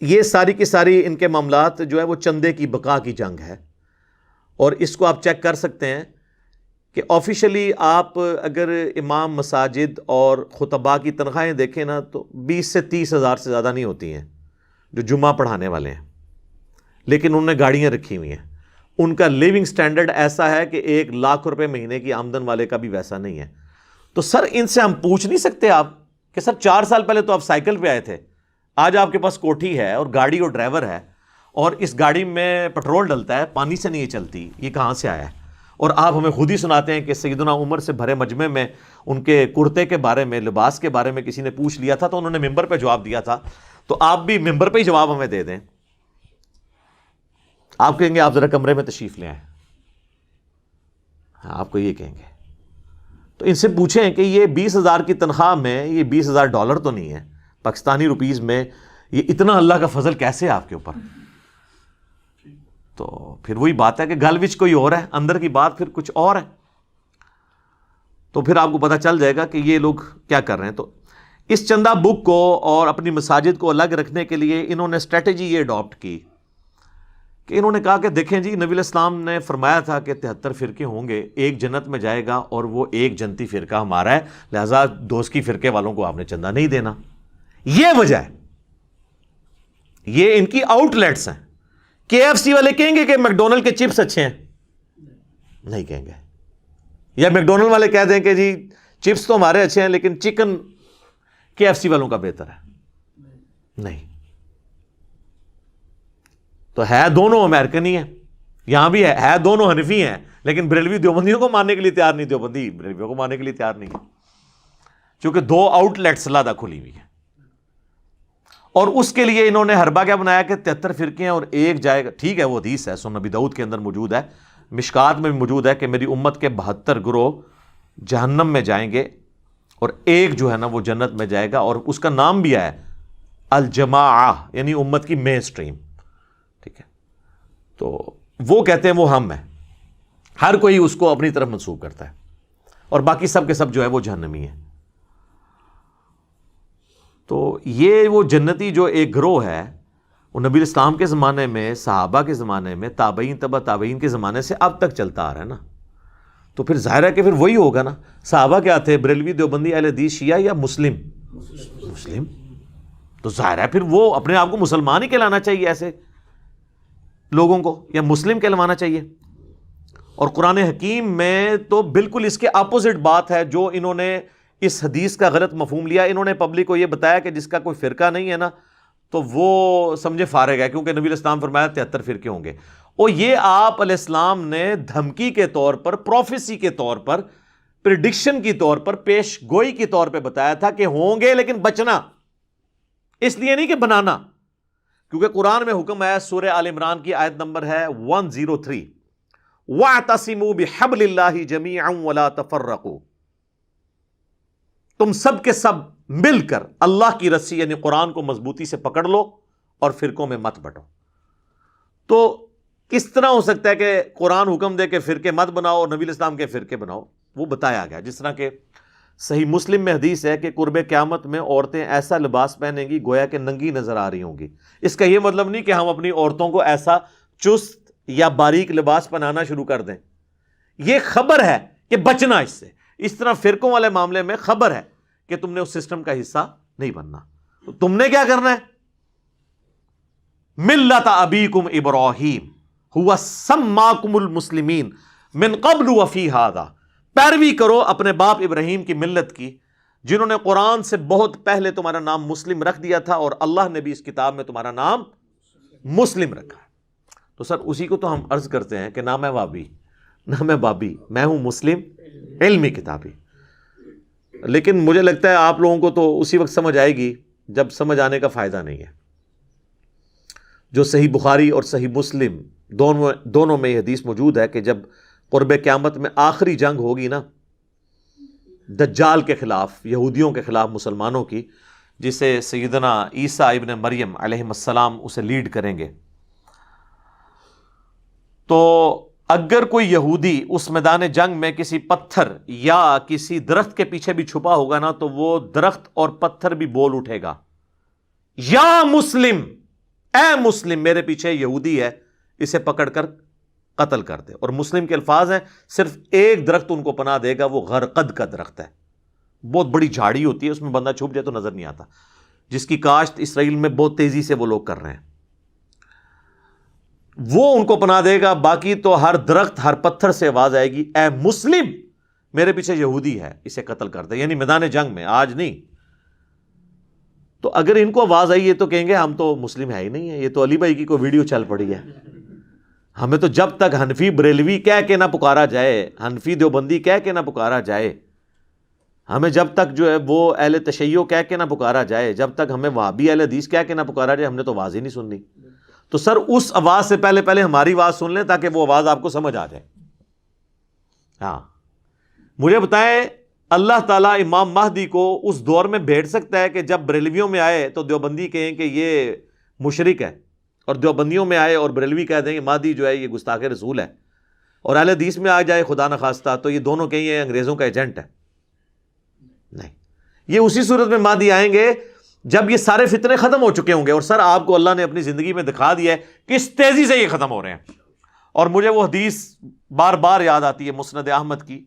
یہ ساری کی ساری ان کے معاملات جو ہے وہ چندے کی بقا کی جنگ ہے. اور اس کو آپ چیک کر سکتے ہیں کہ آفیشلی آپ اگر امام مساجد اور خطباء کی تنخواہیں دیکھیں نا تو 20 سے 30 ہزار سے زیادہ نہیں ہوتی ہیں جو جمعہ پڑھانے والے ہیں. لیکن انہوں نے گاڑیاں رکھی ہوئی ہیں. ان کا لیونگ سٹینڈرڈ ایسا ہے کہ 1 لاکھ روپے مہینے کی آمدن والے کا بھی ویسا نہیں ہے. تو سر ان سے ہم پوچھ نہیں سکتے آپ کہ سر 4 سال پہلے تو آپ سائیکل پہ آئے تھے, آج آپ کے پاس کوٹھی ہے اور گاڑی اور ڈرائیور ہے, اور اس گاڑی میں پٹرول ڈلتا ہے, پانی سے نہیں چلتی, یہ کہاں سے آیا ہے؟ اور آپ ہمیں خود ہی سناتے ہیں کہ سیدنا عمر سے بھرے مجمع میں ان کے کرتے کے بارے میں, لباس کے بارے میں کسی نے پوچھ لیا تھا تو انہوں نے ممبر پہ جواب دیا تھا. تو آپ بھی ممبر پہ ہی جواب ہمیں دے دیں. آپ کہیں گے آپ ذرا کمرے میں تشریف لے آئیں, ہاں آپ کو یہ کہیں گے. تو ان سے پوچھیں کہ یہ 20,000 کی تنخواہ میں یہ $20,000 تو نہیں ہے پاکستانی روپیز میں, یہ اتنا اللہ کا فضل کیسے ہے آپ کے اوپر؟ تو پھر وہی بات ہے کہ گل وچ کوئی اور ہے, اندر کی بات پھر کچھ اور ہے. تو پھر آپ کو پتہ چل جائے گا کہ یہ لوگ کیا کر رہے ہیں. تو اس چندہ بک کو اور اپنی مساجد کو الگ رکھنے کے لیے انہوں نے اسٹریٹجی یہ اڈاپٹ کی کہ انہوں نے کہا کہ دیکھیں جی, نبی علیہ السلام نے فرمایا تھا کہ 73 فرقے ہوں گے, ایک جنت میں جائے گا اور وہ ایک جنتی فرقہ ہمارا ہے, لہذا دوست کی فرقے والوں کو آپ نے چندہ نہیں دینا. یہ وجہ ہے, یہ ان کی آؤٹ لیٹس ہیں. KFC والے کہیں گے کہ میکڈونلڈ کے چپس اچھے ہیں؟ نہیں کہیں گے. یا میکڈونلڈ والے کہہ دیں کہ جی چپس تو ہمارے اچھے ہیں لیکن چکن KFC والوں کا بہتر ہے؟ نہیں. تو ہے دونوں امریکن ہی ہیں, یہاں بھی ہے دونوں حنفی ہیں, لیکن بریلوی دیوبندیوں کو ماننے کے لیے تیار نہیں, دیوبندی بریلویوں کو ماننے کے لیے تیار نہیں ہے, چونکہ 2 آؤٹ لیٹس لادہ کھلی ہوئی ہے. اور اس کے لیے انہوں نے حربہ کیا بنایا کہ 73 فرقے ہیں اور ایک جائے گا. ٹھیک ہے, وہ حدیث ہے سنن نبی داؤد کے اندر موجود ہے, مشکات میں بھی موجود ہے کہ میری امت کے 72 گروہ جہنم میں جائیں گے اور ایک جو ہے نا وہ جنت میں جائے گا, اور اس کا نام بھی ہے الجماعہ, یعنی امت کی مین سٹریم. ٹھیک ہے, تو وہ کہتے ہیں وہ ہم ہیں, ہر کوئی اس کو اپنی طرف منسوب کرتا ہے, اور باقی سب کے سب جو ہے وہ جہنمی ہیں. تو یہ وہ جنتی جو ایک گروہ ہے وہ نبی اسلام کے زمانے میں, صحابہ کے زمانے میں, تابعین تبع تابعین کے زمانے سے اب تک چلتا آ رہا ہے نا. تو پھر ظاہر ہے کہ پھر وہی ہوگا نا. صحابہ کیا تھے؟ بریلوی, دیوبندی, اہل حدیث, شیعہ یا مسلم؟ مسلم. تو ظاہر ہے پھر وہ اپنے آپ کو مسلمان ہی کہلانا چاہیے ایسے لوگوں کو, یا مسلم کہلوانا چاہیے. اور قرآن حکیم میں تو بالکل اس کے اپوزٹ بات ہے جو انہوں نے اس حدیث کا غلط مفہوم لیا. انہوں نے پبلک کو یہ بتایا کہ جس کا کوئی فرقہ نہیں ہے نا تو وہ سمجھے فارغ ہے, کیونکہ نبی علیہ السلام فرمایا 73 فرقے ہوں گے. اور یہ آپ علیہ السلام نے دھمکی کے طور پر, پروفیسی کے طور پر, پریڈکشن کی طور پر, پیش گوئی کے طور پہ بتایا تھا کہ ہوں گے لیکن بچنا, اس لیے نہیں کہ بنانا. کیونکہ قرآن میں حکم ہے, سورہ آل عمران کی آیت نمبر ہے 103, وَاعْتَصِمُوا بِحَبْلِ اللَّهِ جَمِيعًا وَلَا تَفَرَّقُوا, تم سب کے سب مل کر اللہ کی رسی یعنی قرآن کو مضبوطی سے پکڑ لو اور فرقوں میں مت بٹو. تو کس طرح ہو سکتا ہے کہ قرآن حکم دے کہ فرقے مت بناؤ اور نبی علیہ السلام کے فرقے بناؤ؟ وہ بتایا گیا. جس طرح کہ صحیح مسلم میں حدیث ہے کہ قرب قیامت میں عورتیں ایسا لباس پہنیں گی گویا کہ ننگی نظر آ رہی ہوں گی. اس کا یہ مطلب نہیں کہ ہم اپنی عورتوں کو ایسا چست یا باریک لباس پہنانا شروع کر دیں. یہ خبر ہے کہ بچنا اس سے. اس طرح فرقوں والے معاملے میں خبر ہے کہ تم نے اس سسٹم کا حصہ نہیں بننا. تو تم نے کیا کرنا ہے؟ ملت ابیکم ابراہیم ہوا سماکم المسلمین من قبل وفی ھذا, پیروی کرو اپنے باپ ابراہیم کی ملت کی جنہوں نے قرآن سے بہت پہلے تمہارا نام مسلم رکھ دیا تھا, اور اللہ نے بھی اس کتاب میں تمہارا نام مسلم رکھا. تو سر اسی کو تو ہم عرض کرتے ہیں کہ نہ میں وابی نہ میں بابی, میں ہوں مسلم علمی کتابی. لیکن مجھے لگتا ہے آپ لوگوں کو تو اسی وقت سمجھ آئے گی جب سمجھ آنے کا فائدہ نہیں ہے. جو صحیح بخاری اور صحیح مسلم دونوں میں یہ حدیث موجود ہے کہ جب قرب قیامت میں آخری جنگ ہوگی نا دجال کے خلاف, یہودیوں کے خلاف مسلمانوں کی, جسے سیدنا عیسیٰ ابن مریم علیہ السلام اسے لیڈ کریں گے, تو اگر کوئی یہودی اس میدان جنگ میں کسی پتھر یا کسی درخت کے پیچھے بھی چھپا ہوگا نا تو وہ درخت اور پتھر بھی بول اٹھے گا, یا مسلم, اے مسلم میرے پیچھے یہودی ہے، اسے پکڑ کر قتل کر دے. اور مسلم کے الفاظ ہیں، صرف ایک درخت ان کو پناہ دے گا، وہ غرقد کا درخت ہے، بہت بڑی جھاڑی ہوتی ہے، اس میں بندہ چھپ جائے تو نظر نہیں آتا، جس کی کاشت اسرائیل میں بہت تیزی سے وہ لوگ کر رہے ہیں، وہ ان کو پناہ دے گا. باقی تو ہر درخت، ہر پتھر سے آواز آئے گی، اے مسلم میرے پیچھے یہودی ہے، اسے قتل کر دے. یعنی میدان جنگ میں، آج نہیں. تو اگر ان کو آواز آئی ہے تو کہیں گے ہم تو مسلم ہے ہی نہیں ہے، یہ تو علی بھائی کی کوئی ویڈیو چل پڑی ہے. ہمیں تو جب تک حنفی بریلوی کہہ کے نہ پکارا جائے، حنفی دیوبندی کہہ کے نہ پکارا جائے، ہمیں جب تک جو ہے وہ اہل تشیع کہہ کے نہ پکارا جائے، جب تک ہمیں وہابی اہل حدیث کہہ کے نہ پکارا جائے، ہم نے تو آواز ہی نہیں سننی. تو سر اس آواز سے پہلے ہماری آواز سن لیں تاکہ وہ آواز آپ کو سمجھ آ جائے. ہاں مجھے بتائیں، اللہ تعالیٰ امام مہدی کو اس دور میں بھیج سکتا ہے کہ جب بریلویوں میں آئے تو دیوبندی کہیں کہ یہ مشرک ہے، اور دیوبندیوں میں آئے اور بریلوی کہہ دیں کہ مہدی جو ہے یہ گستاخ رسول ہے، اور اہل حدیث میں آ جائے خدا نخواستہ تو یہ دونوں کہیں یہ انگریزوں کا ایجنٹ ہے؟ نہیں. یہ اسی صورت میں مہدی آئیں گے جب یہ سارے فتنے ختم ہو چکے ہوں گے. اور سر آپ کو اللہ نے اپنی زندگی میں دکھا دیا ہے کس تیزی سے یہ ختم ہو رہے ہیں. اور مجھے وہ حدیث بار بار یاد آتی ہے مسند احمد کی،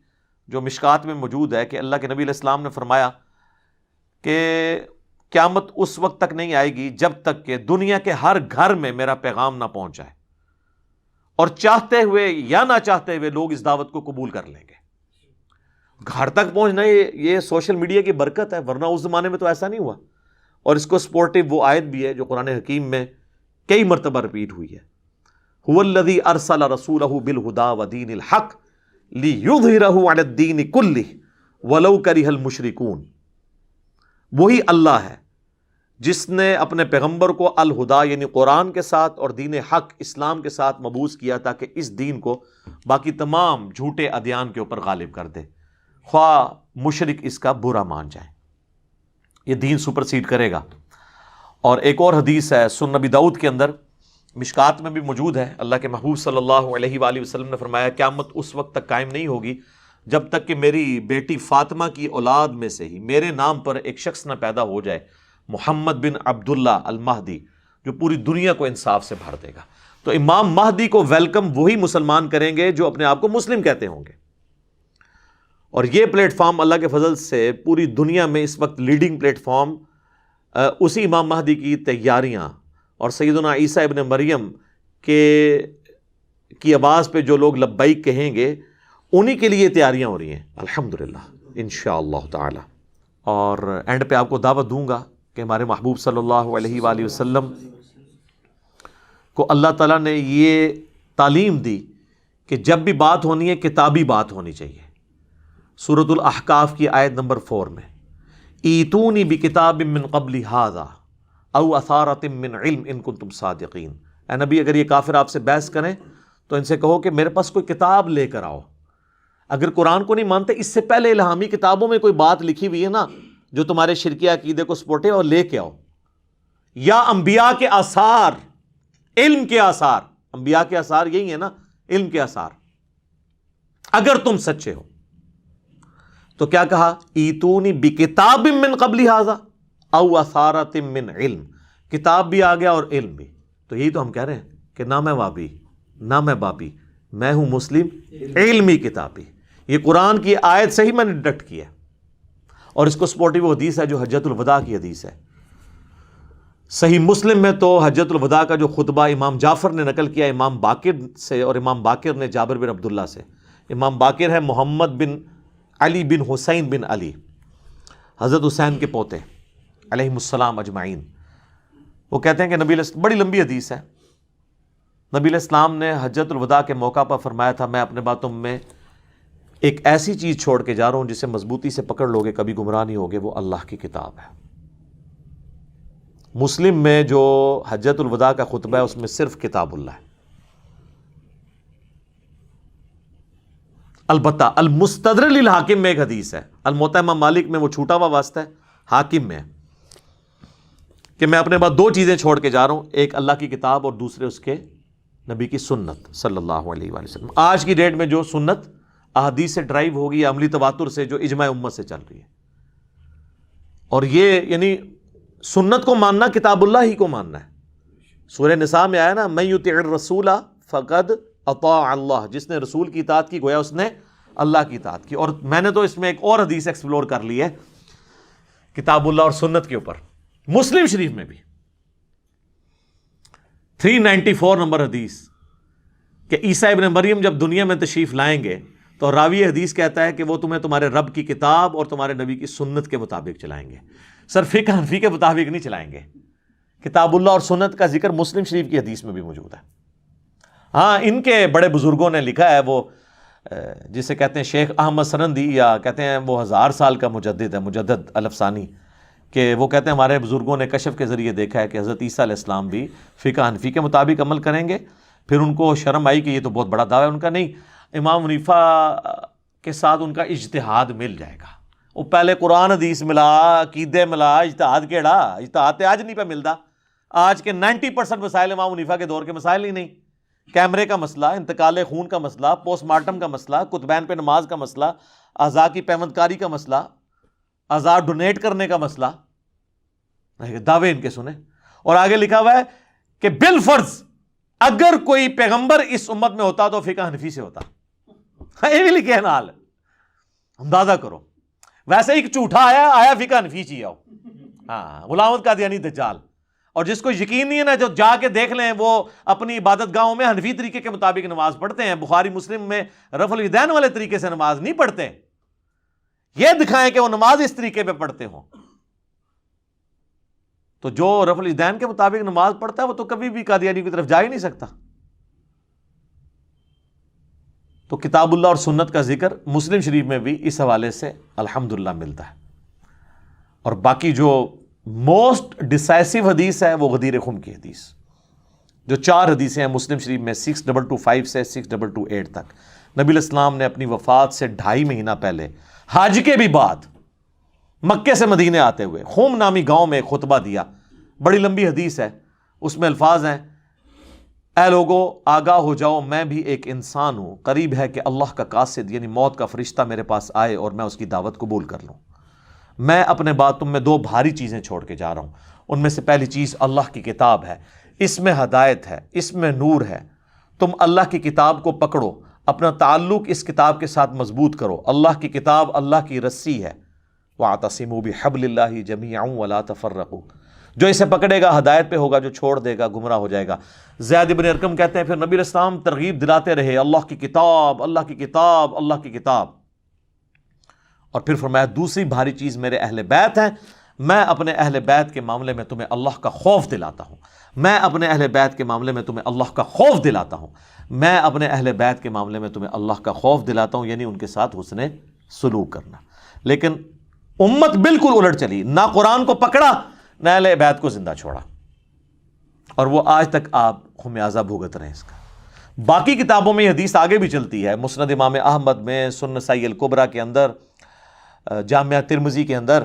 جو مشکات میں موجود ہے، کہ اللہ کے نبی علیہ السلام نے فرمایا کہ قیامت اس وقت تک نہیں آئے گی جب تک کہ دنیا کے ہر گھر میں میرا پیغام نہ پہنچ جائے، اور چاہتے ہوئے یا نہ چاہتے ہوئے لوگ اس دعوت کو قبول کر لیں گے. گھر تک پہنچنا یہ سوشل میڈیا کی برکت ہے، ورنہ اس زمانے میں تو ایسا نہیں ہوا. اور اس کو سپورٹیو وہ آیت بھی ہے جو قرآن حکیم میں کئی مرتبہ رپیٹ ہوئی ہے، هو الذی ارسل رسولہ بالہدی ودین الحق لیظہرہ علی الدین کلہ ولو کرہ المشرکون. وہی اللہ ہے جس نے اپنے پیغمبر کو الہدا یعنی قرآن کے ساتھ اور دین حق اسلام کے ساتھ مبعوث کیا تاکہ اس دین کو باقی تمام جھوٹے ادیان کے اوپر غالب کر دے، خواہ مشرک اس کا برا مان جائے. یہ دین سپرسیڈ کرے گا. اور ایک اور حدیث ہے سنن نبی داؤد کے اندر، مشکات میں بھی موجود ہے، اللہ کے محبوب صلی اللہ علیہ وآلہ وسلم نے فرمایا قیامت اس وقت تک قائم نہیں ہوگی جب تک کہ میری بیٹی فاطمہ کی اولاد میں سے ہی میرے نام پر ایک شخص نہ پیدا ہو جائے، محمد بن عبداللہ المہدی، جو پوری دنیا کو انصاف سے بھر دے گا. تو امام مہدی کو ویلکم وہی مسلمان کریں گے جو اپنے آپ کو مسلم کہتے ہوں گے. اور یہ پلیٹ فارم اللہ کے فضل سے پوری دنیا میں اس وقت لیڈنگ پلیٹ فارم اسی امام مہدی کی تیاریاں اور سیدنا عیسیٰ ابن مریم کی آواز پہ جو لوگ لبیک کہیں گے انہی کے لیے تیاریاں ہو رہی ہیں الحمدللہ انشاءاللہ تعالی. اور اینڈ پہ آپ کو دعوت دوں گا کہ ہمارے محبوب صلی اللہ علیہ وآلہ وسلم کو اللہ تعالیٰ نے یہ تعلیم دی کہ جب بھی بات ہونی ہے کتابی بات ہونی چاہیے. سورۃ الاحقاف کی آیت نمبر 4 میں ایتونی بکتاب من قبل ھذا او اثارۃ من علم ان کنتم صادقین. اے نبی اگر یہ کافر آپ سے بحث کریں تو ان سے کہو کہ میرے پاس کوئی کتاب لے کر آؤ. اگر قرآن کو نہیں مانتے اس سے پہلے الہامی کتابوں میں کوئی بات لکھی ہوئی ہے نا جو تمہارے شرکیہ عقیدے کو سپورٹ ہے، اور لے کے آؤ. یا انبیاء کے آثار، علم کے آثار، انبیاء کے آثار یہی ہے نا، علم کے آثار، اگر تم سچے ہو. تو کیا کہا؟ ایتونی بکتاب من قبل ھذا او اثارۃ من علم. کتاب بھی آ گیا اور علم بھی. تو یہی تو ہم کہہ رہے ہیں کہ نہ میں وابی نہ میں بابی، میں ہوں مسلم علمی کتابی. یہ قرآن کی آیت سے ہی میں نے ڈٹ کیا، اور اس کو سپورٹیو حدیث ہے جو حجۃ الوداع کی حدیث ہے. صحیح مسلم میں تو حجۃ الوداع کا جو خطبہ امام جعفر نے نقل کیا امام باقر سے، اور امام باقر نے جابر بن عبداللہ سے. امام باقر ہے محمد بن علی بن حسین بن علی، حضرت حسین کے پوتے علیہم السلام اجمعین. وہ کہتے ہیں کہ نبی علیہ، بڑی لمبی حدیث ہے، نبی علیہ السلام نے حجۃ الوداع کے موقع پر فرمایا تھا میں اپنے باتوں میں ایک ایسی چیز چھوڑ کے جا رہا ہوں جسے مضبوطی سے پکڑ لوگے کبھی گمراہ نہیں ہوگے، وہ اللہ کی کتاب ہے. مسلم میں جو حجۃ الوداع کا خطبہ ہے اس میں صرف کتاب اللہ ہے. البتہ المستدرک للحاکم میں ایک حدیث ہے، الموطا امام مالک میں وہ چھوٹا ہوا واسطہ ہے، حاکم میں کہ میں اپنے بعد 2 چیزیں چھوڑ کے جا رہا ہوں، ایک اللہ کی کتاب اور دوسرے اس کے نبی کی سنت صلی اللہ علیہ وآلہ وسلم. آج کی ڈیٹ میں جو سنت احادیث سے ڈرائیو ہوگی، عملی تواتر سے، جو اجماع امت سے چل رہی ہے. اور یہ یعنی سنت کو ماننا کتاب اللہ ہی کو ماننا ہے. سورہ نساء میں آیا نا من یطع الرسول فقد اطاع اللہ، جس نے رسول کی اطاعت کی گویا اس نے اللہ کی اطاعت کی. اور میں نے تو اس میں ایک اور حدیث ایکسپلور کر لی ہے کتاب اللہ اور سنت کے اوپر، مسلم شریف میں بھی 394 نمبر حدیث کہ عیسیٰ ابن مریم جب دنیا میں تشریف لائیں گے تو راوی حدیث کہتا ہے کہ وہ تمہیں تمہارے رب کی کتاب اور تمہارے نبی کی سنت کے مطابق چلائیں گے. سر فقہ حنفی کے مطابق نہیں چلائیں گے. کتاب اللہ اور سنت کا ذکر مسلم شریف کی حدیث میں بھی موجود ہے. ہاں ان کے بڑے بزرگوں نے لکھا ہے، وہ جسے کہتے ہیں شیخ احمد سرندی، یا کہتے ہیں وہ 1000 سال کا مجدد ہے، مجدد الفسانی، کہ وہ کہتے ہیں ہمارے بزرگوں نے کشف کے ذریعے دیکھا ہے کہ حضرت عیسیٰ علیہ السلام بھی فقہ حنفی کے مطابق عمل کریں گے. پھر ان کو شرم آئی کہ یہ تو بہت بڑا دعویٰ ہے ان کا. نہیں، امام حنیفہ کے ساتھ ان کا اجتہاد مل جائے گا. وہ پہلے قرآن حدیث ملا، عقیدے ملا، اجتہاد کیڑا؟ اجتہاد تے آج نہیں پہ ملتا. آج کے 90% مسائل امام حنیفہ کے دور کے مسائل ہی نہیں. کیمرے کا مسئلہ، انتقال خون کا مسئلہ، پوسٹ مارٹم کا مسئلہ، کتبین پہ نماز کا مسئلہ، اعضاء کی پیوند کاری کا مسئلہ، اعضاء ڈونیٹ کرنے کا مسئلہ، دعوے ان کے سنیں. اور آگے لکھا ہوا ہے کہ بالفرض اگر کوئی پیغمبر اس امت میں ہوتا تو فقہ حنفی سے ہوتا. یہ بھی لکھے نال، اندازہ کرو. ویسے ایک جھوٹا آیا فقہ حنفی چی آؤ. ہاں، غلام احمد قادیانی دجال. اور جس کو یقین نہیں ہے نا، جو جا کے دیکھ لیں، وہ اپنی عبادت گاہوں میں حنفی طریقے کے مطابق نماز پڑھتے ہیں. بخاری مسلم میں رفع الیدین والے طریقے سے نماز نہیں پڑھتے. یہ دکھائیں کہ وہ نماز اس طریقے پہ پڑھتے ہوں. تو جو رفع الیدین کے مطابق نماز پڑھتا ہے وہ تو کبھی بھی قادیانی کی طرف جا ہی نہیں سکتا. تو کتاب اللہ اور سنت کا ذکر مسلم شریف میں بھی اس حوالے سے الحمدللہ ملتا ہے. اور باقی جو موسٹ ڈسائسو حدیث ہے وہ غدیر خم کی حدیث، جو 4 حدیثیں ہیں مسلم شریف میں 6225 سے 6228 تک. نبی علیہ السلام نے اپنی وفات سے 2.5 مہینہ پہلے حج کے بھی بعد مکے سے مدینے آتے ہوئے خم نامی گاؤں میں ایک خطبہ دیا. بڑی لمبی حدیث ہے، اس میں الفاظ ہیں: اے لوگو آگاہ ہو جاؤ، میں بھی ایک انسان ہوں، قریب ہے کہ اللہ کا قاصد یعنی موت کا فرشتہ میرے پاس آئے اور میں اس کی دعوت قبول کر لوں. میں اپنے بعد تم میں 2 بھاری چیزیں چھوڑ کے جا رہا ہوں. ان میں سے پہلی چیز اللہ کی کتاب ہے، اس میں ہدایت ہے، اس میں نور ہے. تم اللہ کی کتاب کو پکڑو، اپنا تعلق اس کتاب کے ساتھ مضبوط کرو. اللہ کی کتاب اللہ کی رسی ہے. وَاعْتَصِمُوا بِحَبْلِ اللَّهِ جَمِيعًا وَلَا تَفَرَّقُوا. جو اسے پکڑے گا ہدایت پہ ہوگا، جو چھوڑ دے گا گمراہ ہو جائے گا. زید بن ارقم کہتے ہیں پھر نبی علیہ السلام ترغیب دلاتے رہے، اللہ کی کتاب، اللہ کی کتاب، اللہ کی کتاب. اور پھر فرمایا دوسری بھاری چیز میرے اہل بیت ہیں، میں اپنے اہل بیت کے معاملے میں تمہیں اللہ کا خوف دلاتا ہوں. میں اپنے اہل بیت کے معاملے میں تمہیں اللہ کا خوف دلاتا ہوں. میں اپنے اہل بیت کے معاملے میں تمہیں اللہ کا خوف دلاتا ہوں، یعنی ان کے ساتھ حسن سلوک کرنا. لیکن امت بالکل الٹ چلی، نہ قرآن کو پکڑا نہ اہل بیت کو زندہ چھوڑا. اور وہ آج تک آپ خمیازہ بھگت رہے ہیں اس کا. باقی کتابوں میں یہ حدیث آگے بھی چلتی ہے، مسند امام احمد میں، سنن نسائی الکبریٰ کے اندر، جامعہ ترمذی کے اندر،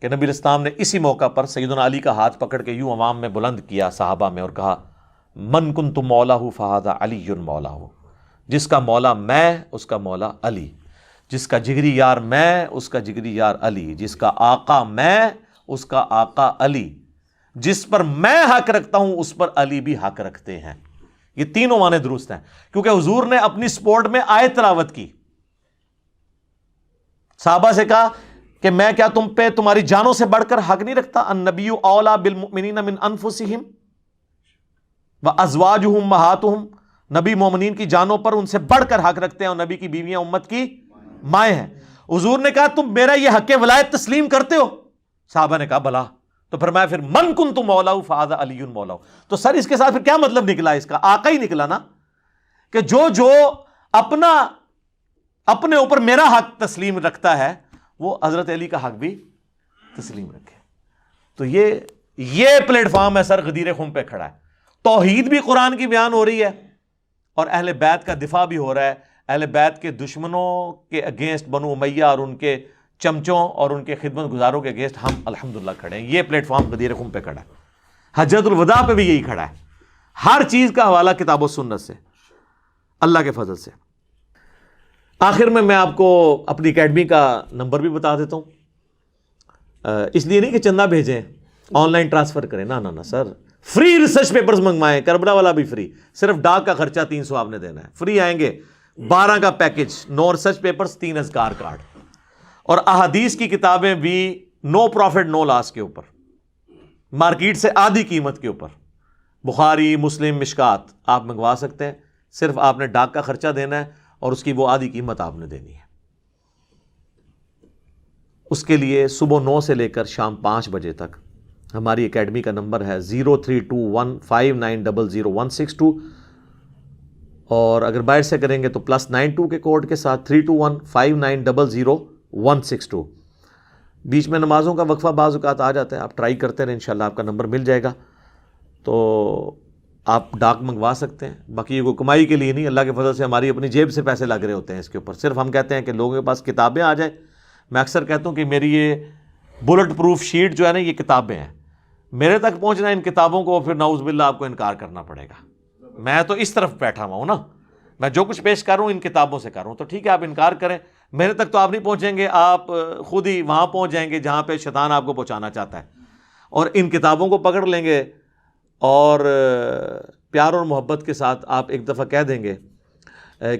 کہ نبی علیہ السلام نے اسی موقع پر سیدنا علی کا ہاتھ پکڑ کے یوں عوام میں بلند کیا صحابہ میں اور کہا: من کنت مولاہ فہذا علی مولاہ. جس کا مولا میں، اس کا مولا علی. جس کا جگری یار میں، اس کا جگری یار علی. جس کا آقا میں، اس کا آقا علی. جس پر میں حق رکھتا ہوں اس پر علی بھی حق رکھتے ہیں. یہ تینوں معنی درست ہیں، کیونکہ حضور نے اپنی سپورٹ میں آیت تلاوت کی. صحابہ سے کہا کہ میں کیا تم پہ تمہاری جانوں سے بڑھ کر حق نہیں رکھتا؟ النبی اولیٰ بالمؤمنین من انفسہم وازواجہ امہاتہم. نبی مومنین کی جانوں پر ان سے بڑھ کر حق رکھتے ہیں، اور نبی کی بیویاں امت کی مائیں ہیں. حضور نے کہا تم میرا یہ حق ولایت تسلیم کرتے ہو؟ صحابہ نے کہا بلا. تو فرمایا پھر من کنت مولاہ فہذا علی مولاہ. تو سر اس کے ساتھ پھر کیا مطلب نکلا؟ اس کا آقا ہی نکلا نا، کہ جو اپنے اوپر میرا حق تسلیم رکھتا ہے وہ حضرت علی کا حق بھی تسلیم رکھے. تو یہ پلیٹ فارم ہے سر، غدیر خم پہ کھڑا ہے. توحید بھی قرآن کی بیان ہو رہی ہے اور اہل بیت کا دفاع بھی ہو رہا ہے. اہل بیت کے دشمنوں کے اگینسٹ بنو امیہ اور ان کے چمچوں اور ان کے خدمت گزاروں کے اگینسٹ ہم الحمدللہ کھڑے ہیں. یہ پلیٹ فارم غدیر خم پہ کھڑا ہے. حجۃ الوداع پہ بھی یہی کھڑا ہے. ہر چیز کا حوالہ کتاب و سنت سے، اللہ کے فضل سے. آخر میں آپ کو اپنی اکیڈمی کا نمبر بھی بتا دیتا ہوں. اس لیے نہیں کہ چندہ بھیجیں، آن لائن ٹرانسفر کریں، نہ سر. فری ریسرچ پیپرز منگوائیں، کربلا والا بھی فری، صرف ڈاک کا خرچہ 300 آپ نے دینا ہے، فری آئیں گے، 12 کا پیکج، 9 ریسرچ پیپرز، 3 اذکار کارڈ، اور احادیث کی کتابیں بھی نو پروفٹ نو لاس کے اوپر، مارکیٹ سے آدھی قیمت کے اوپر، بخاری، مسلم، مشکات آپ منگوا سکتے ہیں، صرف آپ نے ڈاک کا خرچہ دینا ہے اور اس کی وہ آدھی قیمت آپ نے دینی ہے۔ اس کے لیے صبح 9 سے لے کر شام 5 بجے تک ہماری اکیڈمی کا نمبر ہے 032159000162، اور اگر باہر سے کریں گے تو +92 کے کوڈ کے ساتھ 32159000162۔ بیچ میں نمازوں کا وقفہ بعض اوقات آ جاتا ہے، آپ ٹرائی کرتے رہیں، انشاءاللہ آپ کا نمبر مل جائے گا، تو آپ ڈاک منگوا سکتے ہیں۔ باقی یہ کوئی کمائی کے لیے نہیں، اللہ کے فضل سے ہماری اپنی جیب سے پیسے لگ رہے ہوتے ہیں اس کے اوپر، صرف ہم کہتے ہیں کہ لوگوں کے پاس کتابیں آ جائیں۔ میں اکثر کہتا ہوں کہ میری یہ بلٹ پروف شیٹ جو ہے نا، یہ کتابیں ہیں، میرے تک پہنچنا ان کتابوں کو پھر نعوذ باللہ آپ کو انکار کرنا پڑے گا۔ میں تو اس طرف بیٹھا ہوا ہوں نا، میں جو کچھ پیش کر رہا ہوں ان کتابوں سے کر رہا ہوں، تو ٹھیک ہے آپ انکار کریں، میرے تک تو آپ نہیں پہنچیں گے، آپ خود ہی وہاں پہنچ جائیں گے جہاں پہ شیطان آپ کو پہنچانا چاہتا ہے، اور ان کتابوں کو پکڑ لیں گے اور پیار اور محبت کے ساتھ آپ ایک دفعہ کہہ دیں گے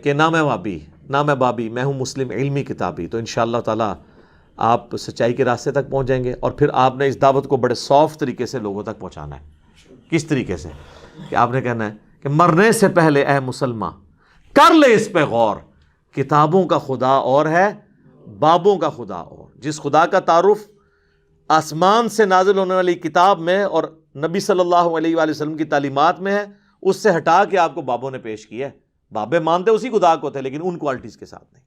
کہ نہ میں وابی نہ میں بابی، میں ہوں مسلم علمی کتابی، تو انشاءاللہ تعالی آپ سچائی کے راستے تک پہنچ جائیں گے۔ اور پھر آپ نے اس دعوت کو بڑے سافٹ طریقے سے لوگوں تک پہنچانا ہے۔ کس طریقے سے؟ کہ آپ نے کہنا ہے کہ مرنے سے پہلے اے مسلمان کر لے اس پہ غور، کتابوں کا خدا اور ہے، بابوں کا خدا اور، جس خدا کا تعارف آسمان سے نازل ہونے والی کتاب میں اور نبی صلی اللہ علیہ وآلہ وسلم کی تعلیمات میں ہے، اس سے ہٹا کے آپ کو بابوں نے پیش کیا ہے۔ بابے مانتے اسی خدا کو تھے لیکن ان کوالٹیز کے ساتھ نہیں۔